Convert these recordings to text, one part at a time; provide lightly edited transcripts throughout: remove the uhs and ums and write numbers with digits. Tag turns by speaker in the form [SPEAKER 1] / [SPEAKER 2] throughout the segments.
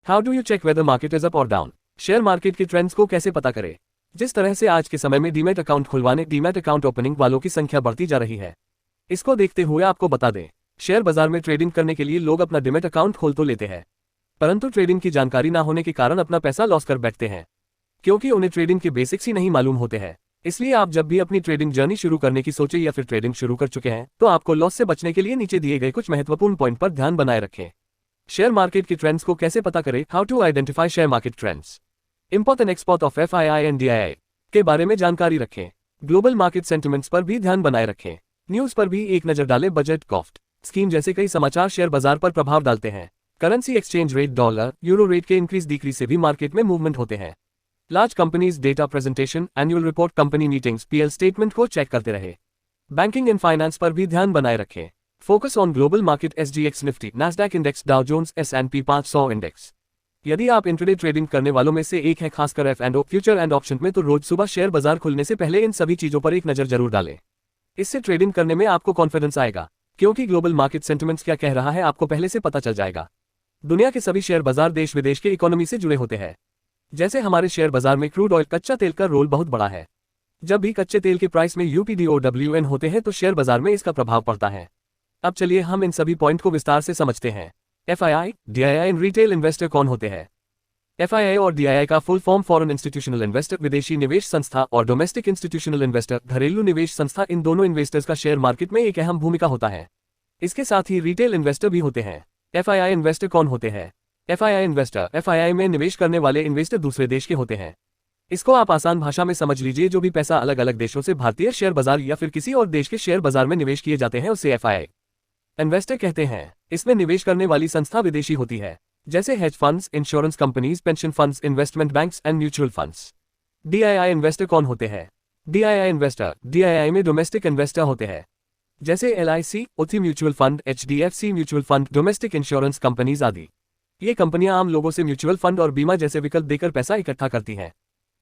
[SPEAKER 1] How do you check whether market is up और down? Share market के trends को कैसे पता करें? जिस तरह से आज के समय में डीमैट अकाउंट खुलवाने डीमैट अकाउंट ओपनिंग वालों की संख्या बढ़ती जा रही है, इसको देखते हुए आपको बता दें, शेयर बाजार में ट्रेडिंग करने के लिए लोग अपना डीमैट अकाउंट खोल तो लेते हैं, परंतु ट्रेडिंग की जानकारी ना होने के कारण अपना पैसा लॉस कर बैठते हैं, क्योंकि उन्हें ट्रेडिंग के बेसिक्स ही नहीं मालूम होते हैं। इसलिए आप जब भी अपनी ट्रेडिंग जर्नी शुरू करने की सोचे या फिर ट्रेडिंग शुरू कर चुके हैं, तो आपको लॉस से बचने के लिए नीचे दिए गए कुछ महत्वपूर्ण पॉइंट पर ध्यान बनाए रखें। शेयर मार्केट के ट्रेंड्स को कैसे पता करें? How to identify share market trends. Import and export of FII and DII के बारे में जानकारी रखें। ग्लोबल मार्केट सेंटिमेंट्स पर भी ध्यान बनाए रखें। न्यूज पर भी एक नजर डालें। बजट, कॉस्ट, स्कीम जैसे कई समाचार शेयर बाजार पर प्रभाव डालते हैं। Currency exchange rate, dollar euro rate के इंक्रीज डिक्रीज से भी मार्केट में मूवमेंट होते हैं। Large companies data presentation, annual report, company meetings, PL statement को चेक करते रहे। बैंकिंग एंड फाइनेंस पर भी ध्यान बनाए रखें। Focus on global market, SGX Nifty, NASDAQ index, Dow Jones, S&P 500 index. यदि आप इंट्राडे ट्रेडिंग करने वालों में से एक हैं, खासकर F&O फ्यूचर एंड ऑप्शन में, तो रोज सुबह शेयर बाजार खुलने से पहले इन सभी चीजों पर एक नजर जरूर डालें। इससे ट्रेडिंग करने में आपको कॉन्फिडेंस आएगा, क्योंकि ग्लोबल मार्केट सेंटिमेंट्स क्या कह रहा है आपको पहले से पता चल जाएगा। दुनिया के सभी शेयर बाजार देश विदेश के इकोनॉमी से जुड़े होते हैं। जैसे हमारे शेयर बाजार में क्रूड ऑयल, कच्चा तेल का रोल बहुत बड़ा है। जब भी कच्चे तेल के प्राइस में UPDOWN होते हैं तो शेयर बाजार में इसका प्रभाव पड़ता है। अब चलिए हम इन सभी पॉइंट को विस्तार से समझते हैं। FII, DII and retail investor कौन होते हैं? FII और DII का full form foreign institutional investor, विदेशी निवेश संस्था, और डोमेस्टिक इंस्टीट्यूशनल इन्वेस्टर, घरेलू निवेश संस्था। इन दोनों इन्वेस्टर्स का शेयर मार्केट में एक अहम भूमिका होता है। इसके साथ ही रिटेल इन्वेस्टर भी होते हैं। FII इन्वेस्टर कौन होते हैं? FII इन्वेस्टर, FII में निवेश करने वाले इन्वेस्टर दूसरे देश के होते हैं। इसको आप आसान भाषा में समझ लीजिए, जो भी पैसा अलग अलग देशों से भारतीय शेयर बाजार या फिर किसी और देश के शेयर बाजार में निवेश किए जाते हैं, उसे FII इन्वेस्टर कहते हैं। इसमें निवेश करने वाली संस्था विदेशी होती है, जैसे hedge funds, insurance companies, pension funds, investment banks and mutual funds. DII investor कौन होते हैं? DII इन्वेस्टर, DII में डोमेस्टिक इन्वेस्टर होते हैं, जैसे LIC, ओथी mutual fund, HDFC mutual fund, domestic insurance companies आदि। ये कंपनियां आम लोगों से म्यूचुअल फंड और बीमा जैसे विकल्प देकर पैसा इकट्ठा करती हैं,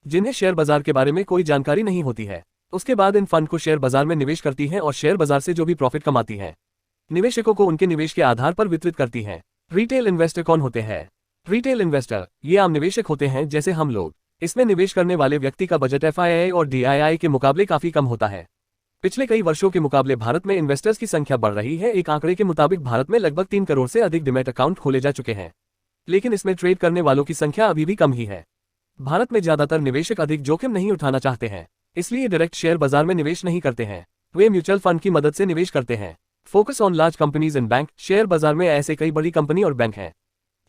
[SPEAKER 1] जिन्हें शेयर बाजार के बारे में कोई जानकारी नहीं होती है। उसके बाद इन फंड को शेयर बाजार में निवेश करती हैं और शेयर बाजार से जो भी प्रॉफिट कमाती हैं, निवेशकों को उनके निवेश के आधार पर वितरित करती हैं। रिटेल इन्वेस्टर कौन होते हैं? रिटेल इन्वेस्टर, ये आम निवेशक होते हैं जैसे हम लोग। इसमें निवेश करने वाले व्यक्ति का बजट FII और DII के मुकाबले काफी कम होता है। पिछले कई वर्षों के मुकाबले भारत में इन्वेस्टर्स की संख्या बढ़ रही है। एक आंकड़े के मुताबिक भारत में लगभग 3 करोड़ से अधिक डीमैट अकाउंट खोले जा चुके हैं, लेकिन इसमें ट्रेड करने वालों की संख्या अभी भी कम ही है। भारत में ज्यादातर निवेशक अधिक जोखिम नहीं उठाना चाहते हैं, इसलिए डायरेक्ट शेयर बाजार में निवेश नहीं करते हैं, वे म्यूचुअल फंड की मदद से निवेश करते हैं। Focus on large companies and bank, share बाजार में ऐसे कई बड़ी कंपनी और बैंक हैं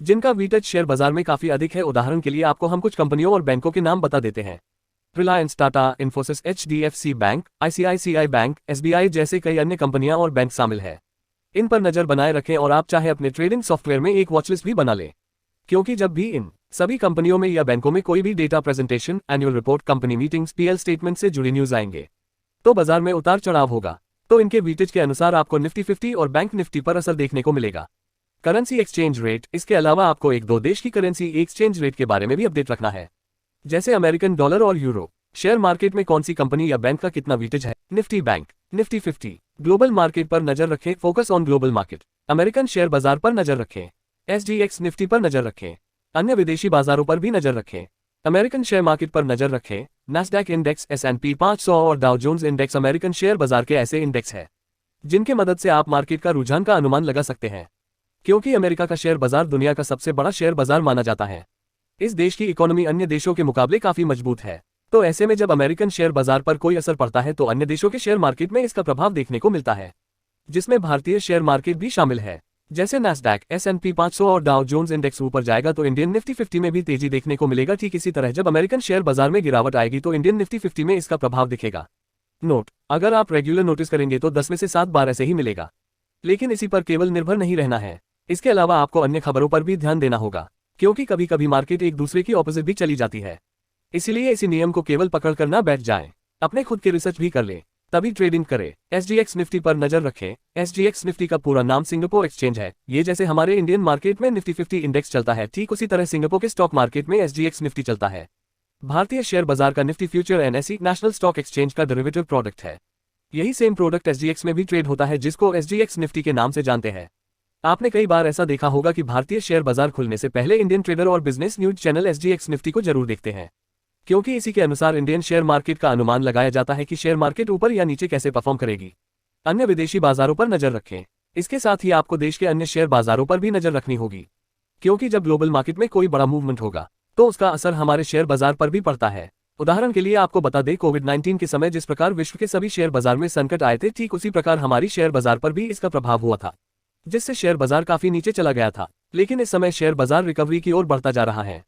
[SPEAKER 1] जिनका वेटेज शेयर बाजार में काफी अधिक है। उदाहरण के लिए आपको हम कुछ कंपनियों और बैंकों के नाम बता देते हैं। Reliance, Tata, Infosys, HDFC bank, ICICI bank, SBI जैसे कई अन्य कंपनियां और बैंक शामिल है। इन पर नजर बनाए रखें और आप चाहे अपने ट्रेडिंग सॉफ्टवेयर में एक वॉचलिस्ट भी बना लें, क्योंकि जब भी इन सभी कंपनियों में या बैंकों में कोई भी data presentation, annual report, company meetings, PL statement से जुड़ी न्यूज आएंगे, तो बाजार में उतार चढ़ाव होगा। तो इनके वेटेज के अनुसार आपको निफ्टी 50 और बैंक निफ्टी पर असर देखने को मिलेगा। करेंसी एक्सचेंज रेट, इसके अलावा आपको एक दो देश की करेंसी एक्सचेंज रेट के बारे में भी अपडेट रखना है, जैसे अमेरिकन डॉलर और यूरो। शेयर मार्केट में कौन सी कंपनी या बैंक का कितना वेटेज है? Nifty bank, Nifty 50। Global market पर नजर रखें, focus on global market. American share बाजार पर नजर रखें, SGX निफ्टी पर नजर रखें। अन्य विदेशी बाजारों पर भी नजर रखें। अमेरिकन शेयर मार्केट पर नजर रखें, NASDAQ इंडेक्स, S&P 500 और Dow Jones index American share बाजार के ऐसे इंडेक्स हैं जिनके मदद से आप मार्केट का रुझान का अनुमान लगा सकते हैं, क्योंकि अमेरिका का शेयर बाजार दुनिया का सबसे बड़ा शेयर बाजार माना जाता है। इस देश की इकोनॉमी अन्य देशों के मुकाबले काफी मजबूत है, तो ऐसे में जब अमेरिकन शेयर बाजार पर कोई असर पड़ता है तो अन्य देशों के शेयर मार्केट में इसका प्रभाव देखने को मिलता है, जिसमें भारतीय शेयर मार्केट भी शामिल है। जैसे NASDAQ, S&P 500 और डाउ जोन्स इंडेक्स ऊपर जाएगा तो इंडियन निफ्टी 50 में भी तेजी देखने को मिलेगा। ठीक इसी तरह जब अमेरिकन शेयर बाजार में गिरावट आएगी तो इंडियन निफ्टी 50 में इसका प्रभाव दिखेगा। नोट, अगर आप रेगुलर नोटिस करेंगे तो 10 में से 7 बार ऐसे ही मिलेगा, लेकिन इसी पर केवल निर्भर नहीं रहना है। इसके अलावा आपको अन्य खबरों पर भी ध्यान देना होगा, क्योंकि कभी कभी मार्केट एक दूसरे की ऑपोजिट भी चली जाती है। इसलिए इसी नियम को केवल पकड़ कर ना बैठ जाएं, अपने खुद की रिसर्च भी कर लें, तभी ट्रेडिंग करें। SGX निफ्टी पर नजर रखें। SGX निफ्टी का पूरा नाम सिंगापुर एक्सचेंज है। ये जैसे हमारे इंडियन मार्केट में निफ्टी 50 इंडेक्स चलता है, ठीक उसी तरह सिंगापुर के स्टॉक मार्केट में SGX निफ्टी चलता है। भारतीय शेयर बाजार का Nifty future NSE national stock exchange का डेरिवेटिव प्रोडक्ट है। यही सेम प्रोडक्ट SGX में भी ट्रेड होता है, जिसको SGX निफ्टी के नाम से जानते हैं। आपने कई बार ऐसा देखा होगा कि भारतीय शेयर बाजार खुलने से पहले इंडियन ट्रेडर और business news channel SGX Nifty को जरूर देखते हैं, क्योंकि इसी के अनुसार इंडियन शेयर मार्केट का अनुमान लगाया जाता है कि शेयर मार्केट ऊपर या नीचे कैसे परफॉर्म करेगी। अन्य विदेशी बाजारों पर नजर रखें। इसके साथ ही आपको देश के अन्य शेयर बाजारों पर भी नजर रखनी होगी, क्योंकि जब ग्लोबल मार्केट में कोई बड़ा मूवमेंट होगा तो उसका असर हमारे शेयर बाजार पर भी पड़ता है। उदाहरण के लिए आपको बता दें, कोविड-19 के समय जिस प्रकार विश्व के सभी शेयर बाजार में संकट आए थे, ठीक उसी प्रकार हमारी शेयर बाजार पर भी इसका प्रभाव हुआ था, जिससे शेयर बाजार काफी नीचे चला गया था। लेकिन इस समय शेयर बाजार रिकवरी की ओर बढ़ता जा रहा है।